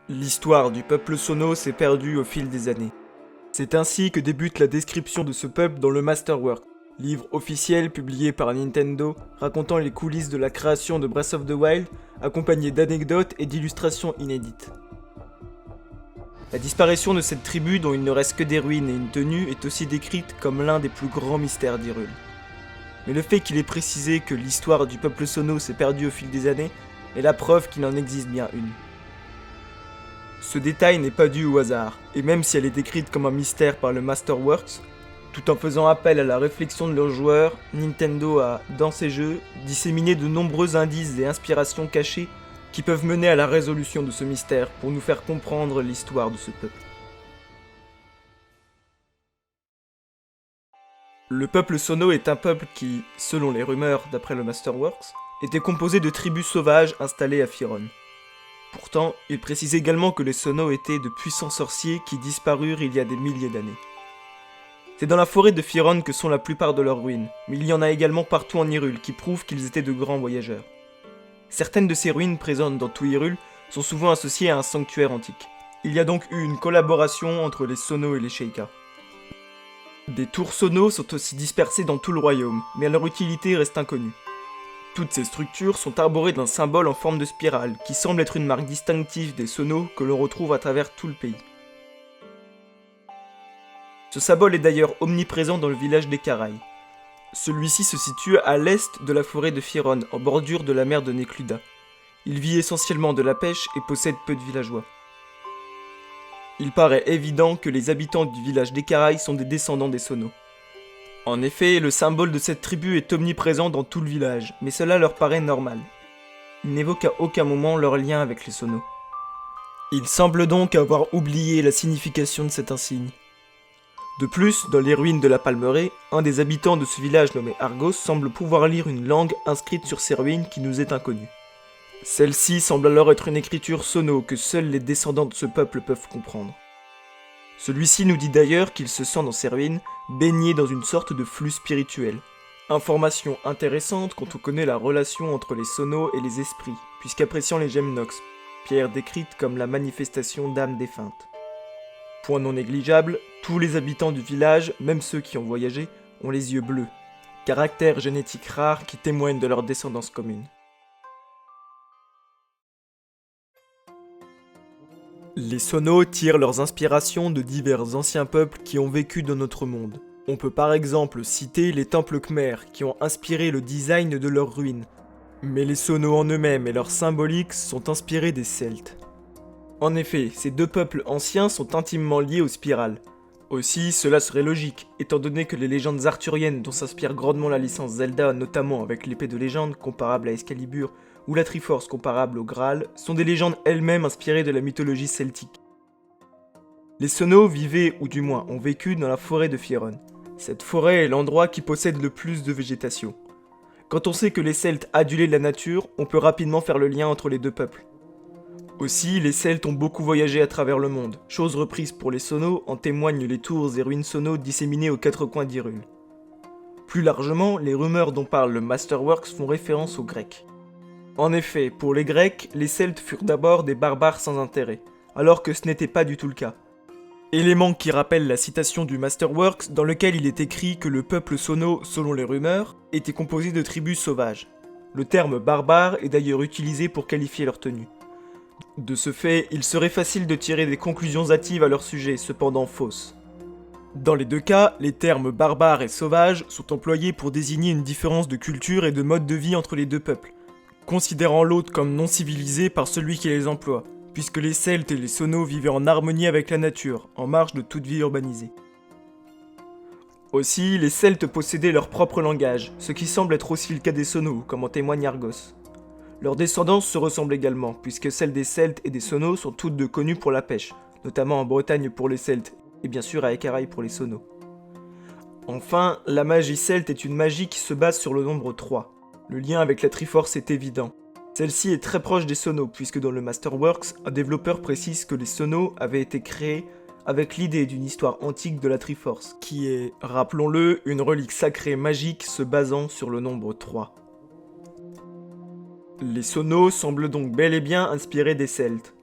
L'histoire du peuple Sono s'est perdue au fil des années. C'est ainsi que débute la description de ce peuple dans le Masterwork, livre officiel publié par Nintendo racontant les coulisses de la création de Breath of the Wild, accompagné d'anecdotes et d'illustrations inédites. La disparition de cette tribu dont il ne reste que des ruines et une tenue est aussi décrite comme l'un des plus grands mystères d'Hyrule. Mais le fait qu'il ait précisé que l'histoire du peuple Sono s'est perdue au fil des années est la preuve qu'il en existe bien une. Ce détail n'est pas dû au hasard, et même si elle est décrite comme un mystère par le Masterworks, tout en faisant appel à la réflexion de leurs joueurs, Nintendo a, dans ses jeux, disséminé de nombreux indices et inspirations cachées qui peuvent mener à la résolution de ce mystère pour nous faire comprendre l'histoire de ce peuple. Le peuple Sono est un peuple qui, selon les rumeurs d'après le Masterworks, était composé de tribus sauvages installées à Firon. Pourtant, il précise également que les Sono étaient de puissants sorciers qui disparurent il y a des milliers d'années. C'est dans la forêt de Firon que sont la plupart de leurs ruines, mais il y en a également partout en Hyrule qui prouvent qu'ils étaient de grands voyageurs. Certaines de ces ruines présentes dans tout Hyrule sont souvent associées à un sanctuaire antique. Il y a donc eu une collaboration entre les Sono et les Sheikah. Des tours Sono sont aussi dispersées dans tout le royaume, mais leur utilité reste inconnue. Toutes ces structures sont arborées d'un symbole en forme de spirale, qui semble être une marque distinctive des Sono que l'on retrouve à travers tout le pays. Ce symbole est d'ailleurs omniprésent dans le village d'Ekarai. Celui-ci se situe à l'est de la forêt de Firon, en bordure de la mer de Nekluda. Il vit essentiellement de la pêche et possède peu de villageois. Il paraît évident que les habitants du village d'Ekarai sont des descendants des Sono. En effet, le symbole de cette tribu est omniprésent dans tout le village, mais cela leur paraît normal. Ils n'évoquent à aucun moment leur lien avec les Sono. Ils semblent donc avoir oublié la signification de cet insigne. De plus, dans les ruines de la Palmeraie, un des habitants de ce village nommé Argos semble pouvoir lire une langue inscrite sur ces ruines qui nous est inconnue. Celle-ci semble alors être une écriture Sono que seuls les descendants de ce peuple peuvent comprendre. Celui-ci nous dit d'ailleurs qu'il se sent dans ces ruines baigné dans une sorte de flux spirituel. Information intéressante quand on connaît la relation entre les Sono et les esprits, puisqu'appréciant les gemmes Nox, pierre décrite comme la manifestation d'âmes défuntes. Point non négligeable, tous les habitants du village, même ceux qui ont voyagé, ont les yeux bleus, caractère génétique rare qui témoigne de leur descendance commune. Les Sono tirent leurs inspirations de divers anciens peuples qui ont vécu dans notre monde. On peut par exemple citer les temples Khmer qui ont inspiré le design de leurs ruines. Mais les Sono en eux-mêmes et leur symbolique sont inspirés des Celtes. En effet, ces deux peuples anciens sont intimement liés aux spirales. Aussi, cela serait logique, étant donné que les légendes arthuriennes dont s'inspire grandement la licence Zelda, notamment avec l'épée de légende comparable à Excalibur, ou la Triforce comparable au Graal, sont des légendes elles-mêmes inspirées de la mythologie celtique. Les Sono vivaient, ou du moins ont vécu, dans la forêt de Firon. Cette forêt est l'endroit qui possède le plus de végétation. Quand on sait que les Celtes adulaient la nature, on peut rapidement faire le lien entre les deux peuples. Aussi, les Celtes ont beaucoup voyagé à travers le monde, chose reprise pour les Sono, en témoignent les tours et ruines Sono disséminées aux quatre coins d'Hyrule. Plus largement, les rumeurs dont parle le Masterworks font référence aux Grecs. En effet, pour les Grecs, les Celtes furent d'abord des barbares sans intérêt, alors que ce n'était pas du tout le cas. Élément qui rappelle la citation du Masterworks dans lequel il est écrit que le peuple Sono, selon les rumeurs, était composé de tribus sauvages. Le terme barbare est d'ailleurs utilisé pour qualifier leur tenue. De ce fait, il serait facile de tirer des conclusions hâtives à leur sujet, cependant fausses. Dans les deux cas, les termes barbare et sauvage sont employés pour désigner une différence de culture et de mode de vie entre les deux peuples, considérant l'autre comme non civilisé par celui qui les emploie, puisque les Celtes et les Sono vivaient en harmonie avec la nature, en marge de toute vie urbanisée. Aussi, les Celtes possédaient leur propre langage, ce qui semble être aussi le cas des Sono, comme en témoigne Argos. Leurs descendances se ressemblent également, puisque celles des Celtes et des Sono sont toutes deux connues pour la pêche, notamment en Bretagne pour les Celtes, et bien sûr à Ekarai pour les Sono. Enfin, la magie celte est une magie qui se base sur le nombre 3. Le lien avec la Triforce est évident. Celle-ci est très proche des Sono, puisque dans le Masterworks, un développeur précise que les Sono avaient été créés avec l'idée d'une histoire antique de la Triforce, qui est, rappelons-le, une relique sacrée magique se basant sur le nombre 3. Les Sono semblent donc bel et bien inspirés des Celtes.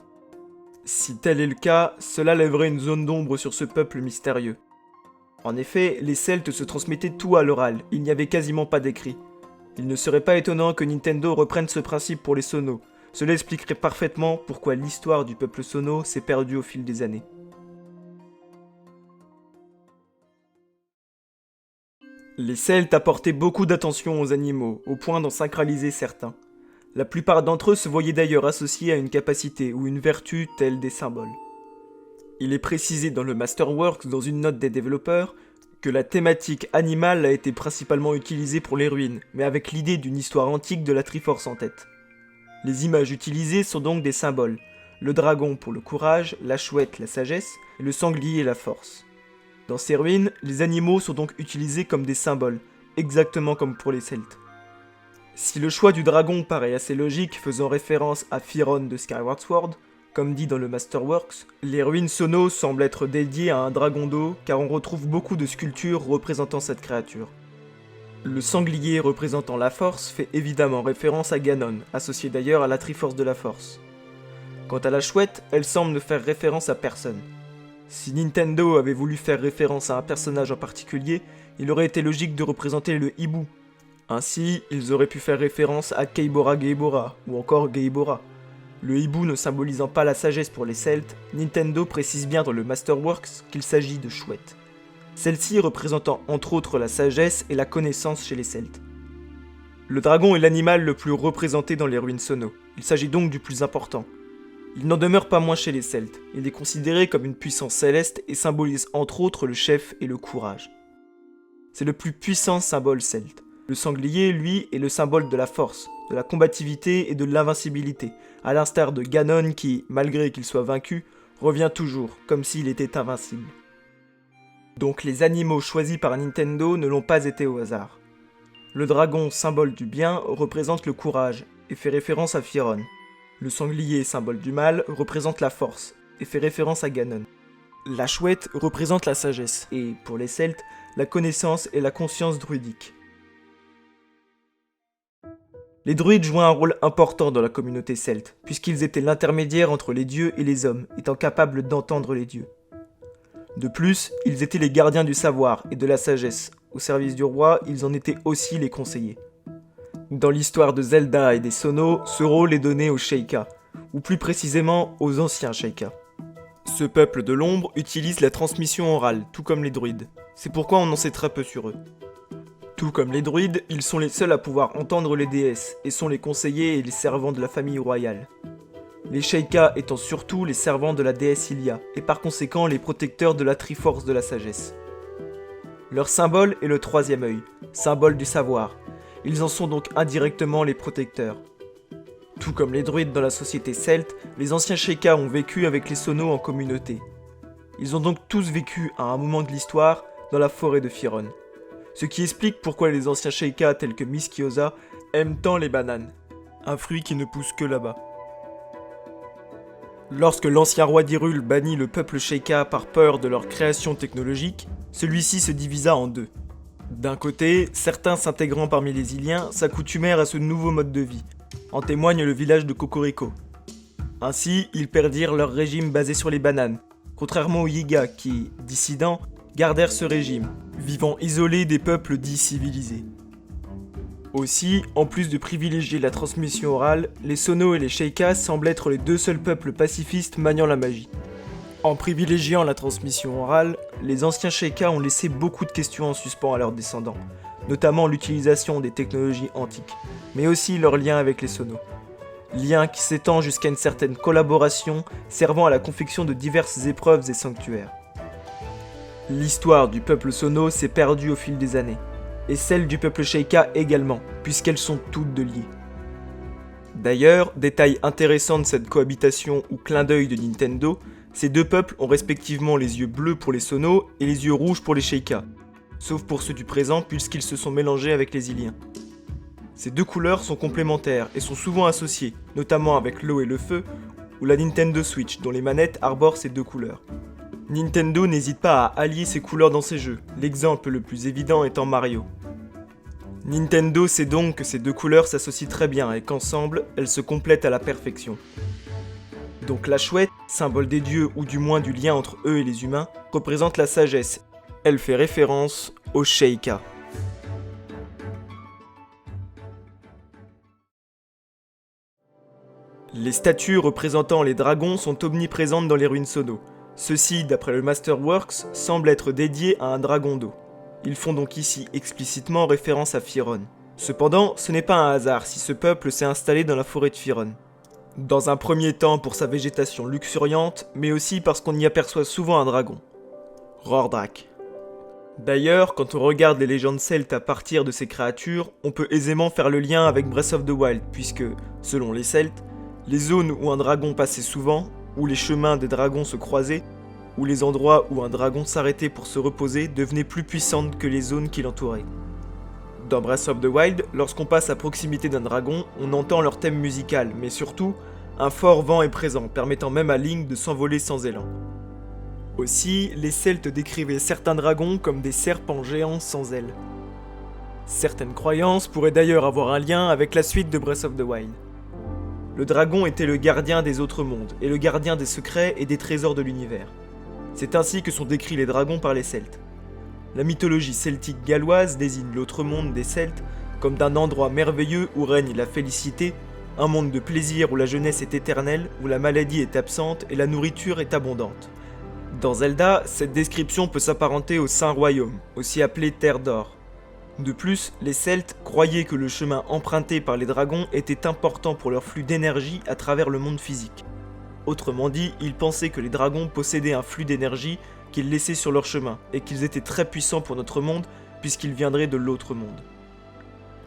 Si tel est le cas, cela lèverait une zone d'ombre sur ce peuple mystérieux. En effet, les Celtes se transmettaient tout à l'oral, il n'y avait quasiment pas d'écrit. Il ne serait pas étonnant que Nintendo reprenne ce principe pour les Sonos. Cela expliquerait parfaitement pourquoi l'histoire du peuple Sono s'est perdue au fil des années. Les Celtes apportaient beaucoup d'attention aux animaux, au point d'en sacraliser certains. La plupart d'entre eux se voyaient d'ailleurs associés à une capacité ou une vertu telle des symboles. Il est précisé dans le Masterworks, dans une note des développeurs, que la thématique animale a été principalement utilisée pour les ruines, mais avec l'idée d'une histoire antique de la Triforce en tête. Les images utilisées sont donc des symboles, le dragon pour le courage, la chouette la sagesse, et le sanglier la force. Dans ces ruines, les animaux sont donc utilisés comme des symboles, exactement comme pour les Celtes. Si le choix du dragon paraît assez logique, faisant référence à Firon de Skyward Sword, comme dit dans le Masterworks, les ruines Sono semblent être dédiées à un dragon d'eau car on retrouve beaucoup de sculptures représentant cette créature. Le sanglier représentant la force fait évidemment référence à Ganon, associé d'ailleurs à la Triforce de la Force. Quant à la chouette, elle semble ne faire référence à personne. Si Nintendo avait voulu faire référence à un personnage en particulier, il aurait été logique de représenter le hibou. Ainsi, ils auraient pu faire référence à Keibora Geibora, ou encore Geibora. Le hibou ne symbolisant pas la sagesse pour les Celtes, Nintendo précise bien dans le Masterworks qu'il s'agit de chouette. Celle-ci représentant entre autres la sagesse et la connaissance chez les Celtes. Le dragon est l'animal le plus représenté dans les ruines Sono, il s'agit donc du plus important. Il n'en demeure pas moins chez les Celtes, il est considéré comme une puissance céleste et symbolise entre autres le chef et le courage. C'est le plus puissant symbole celte. Le sanglier, lui, est le symbole de la force, de la combativité et de l'invincibilité, à l'instar de Ganon qui, malgré qu'il soit vaincu, revient toujours, comme s'il était invincible. Donc les animaux choisis par Nintendo ne l'ont pas été au hasard. Le dragon, symbole du bien, représente le courage, et fait référence à Firon. Le sanglier, symbole du mal, représente la force, et fait référence à Ganon. La chouette représente la sagesse, et, pour les Celtes, la connaissance et la conscience druidique. Les druides jouaient un rôle important dans la communauté celte, puisqu'ils étaient l'intermédiaire entre les dieux et les hommes, étant capables d'entendre les dieux. De plus, ils étaient les gardiens du savoir et de la sagesse. Au service du roi, ils en étaient aussi les conseillers. Dans l'histoire de Zelda et des Sono, ce rôle est donné aux Sheikah, ou plus précisément aux anciens Sheikah. Ce peuple de l'ombre utilise la transmission orale, tout comme les druides. C'est pourquoi on en sait très peu sur eux. Tout comme les druides, ils sont les seuls à pouvoir entendre les déesses, et sont les conseillers et les servants de la famille royale. Les Sheikah étant surtout les servants de la déesse Hylia, et par conséquent les protecteurs de la Triforce de la sagesse. Leur symbole est le troisième œil, symbole du savoir. Ils en sont donc indirectement les protecteurs. Tout comme les druides dans la société celte, les anciens Sheikah ont vécu avec les Sono en communauté. Ils ont donc tous vécu à un moment de l'histoire dans la forêt de Firon. Ce qui explique pourquoi les anciens Sheikah tels que Mistgyoza aiment tant les bananes, un fruit qui ne pousse que là-bas. Lorsque l'ancien roi d'Hyrule bannit le peuple Sheikah par peur de leur création technologique, celui-ci se divisa en deux. D'un côté, certains s'intégrant parmi les Hyliens s'accoutumèrent à ce nouveau mode de vie. En témoigne le village de Cocorico. Ainsi, ils perdirent leur régime basé sur les bananes, contrairement aux Yiga qui, dissidents, gardèrent ce régime, vivant isolés des peuples dits civilisés. Aussi, en plus de privilégier la transmission orale, les Sono et les Sheikah semblent être les deux seuls peuples pacifistes maniant la magie. En privilégiant la transmission orale, les anciens Sheikah ont laissé beaucoup de questions en suspens à leurs descendants, notamment l'utilisation des technologies antiques, mais aussi leur lien avec les Sono. Lien qui s'étend jusqu'à une certaine collaboration servant à la confection de diverses épreuves et sanctuaires. L'histoire du peuple Sono s'est perdue au fil des années, et celle du peuple Sheikah également, puisqu'elles sont toutes deux liées. D'ailleurs, détail intéressant de cette cohabitation ou clin d'œil de Nintendo, ces deux peuples ont respectivement les yeux bleus pour les Sono et les yeux rouges pour les Sheikah, sauf pour ceux du présent puisqu'ils se sont mélangés avec les Hyliens. Ces deux couleurs sont complémentaires et sont souvent associées, notamment avec l'eau et le feu, ou la Nintendo Switch dont les manettes arborent ces deux couleurs. Nintendo n'hésite pas à allier ces couleurs dans ses jeux, l'exemple le plus évident étant Mario. Nintendo sait donc que ces deux couleurs s'associent très bien et qu'ensemble, elles se complètent à la perfection. Donc la chouette, symbole des dieux ou du moins du lien entre eux et les humains, représente la sagesse. Elle fait référence au Sheikah. Les statues représentant les dragons sont omniprésentes dans les ruines Sono. Ceux-ci, d'après le Masterworks, semblent être dédiés à un dragon d'eau. Ils font donc ici explicitement référence à Firon. Cependant, ce n'est pas un hasard si ce peuple s'est installé dans la forêt de Firon. Dans un premier temps pour sa végétation luxuriante, mais aussi parce qu'on y aperçoit souvent un dragon. Rordrak. D'ailleurs, quand on regarde les légendes celtes à partir de ces créatures, on peut aisément faire le lien avec Breath of the Wild, puisque, selon les Celtes, les zones où un dragon passait souvent, où les chemins des dragons se croisaient, ou les endroits où un dragon s'arrêtait pour se reposer devenaient plus puissantes que les zones qui l'entouraient. Dans Breath of the Wild, lorsqu'on passe à proximité d'un dragon, on entend leur thème musical, mais surtout, un fort vent est présent, permettant même à Link de s'envoler sans élan. Aussi, les Celtes décrivaient certains dragons comme des serpents géants sans ailes. Certaines croyances pourraient d'ailleurs avoir un lien avec la suite de Breath of the Wild. Le dragon était le gardien des autres mondes, et le gardien des secrets et des trésors de l'univers. C'est ainsi que sont décrits les dragons par les Celtes. La mythologie celtique galloise désigne l'autre monde des Celtes comme d'un endroit merveilleux où règne la félicité, un monde de plaisir où la jeunesse est éternelle, où la maladie est absente et la nourriture est abondante. Dans Zelda, cette description peut s'apparenter au Saint Royaume, aussi appelé Terre d'Or. De plus, les Celtes croyaient que le chemin emprunté par les dragons était important pour leur flux d'énergie à travers le monde physique. Autrement dit, ils pensaient que les dragons possédaient un flux d'énergie qu'ils laissaient sur leur chemin, et qu'ils étaient très puissants pour notre monde, puisqu'ils viendraient de l'autre monde.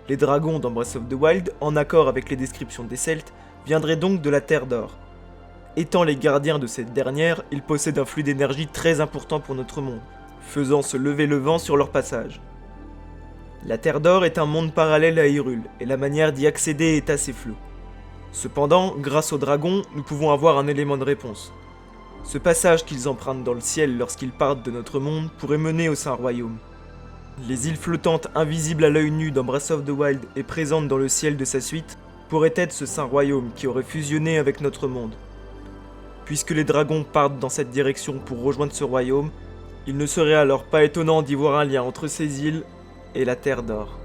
Les dragons dans Breath of the Wild, en accord avec les descriptions des Celtes, viendraient donc de la Terre d'Or. Étant les gardiens de cette dernière, ils possèdent un flux d'énergie très important pour notre monde, faisant se lever le vent sur leur passage. La Terre d'Or est un monde parallèle à Hyrule, et la manière d'y accéder est assez floue. Cependant, grâce aux dragons, nous pouvons avoir un élément de réponse. Ce passage qu'ils empruntent dans le ciel lorsqu'ils partent de notre monde pourrait mener au Saint Royaume. Les îles flottantes invisibles à l'œil nu dans Breath of the Wild et présentes dans le ciel de sa suite pourraient être ce Saint Royaume qui aurait fusionné avec notre monde. Puisque les dragons partent dans cette direction pour rejoindre ce royaume, il ne serait alors pas étonnant d'y voir un lien entre ces îles et la Terre d'Or.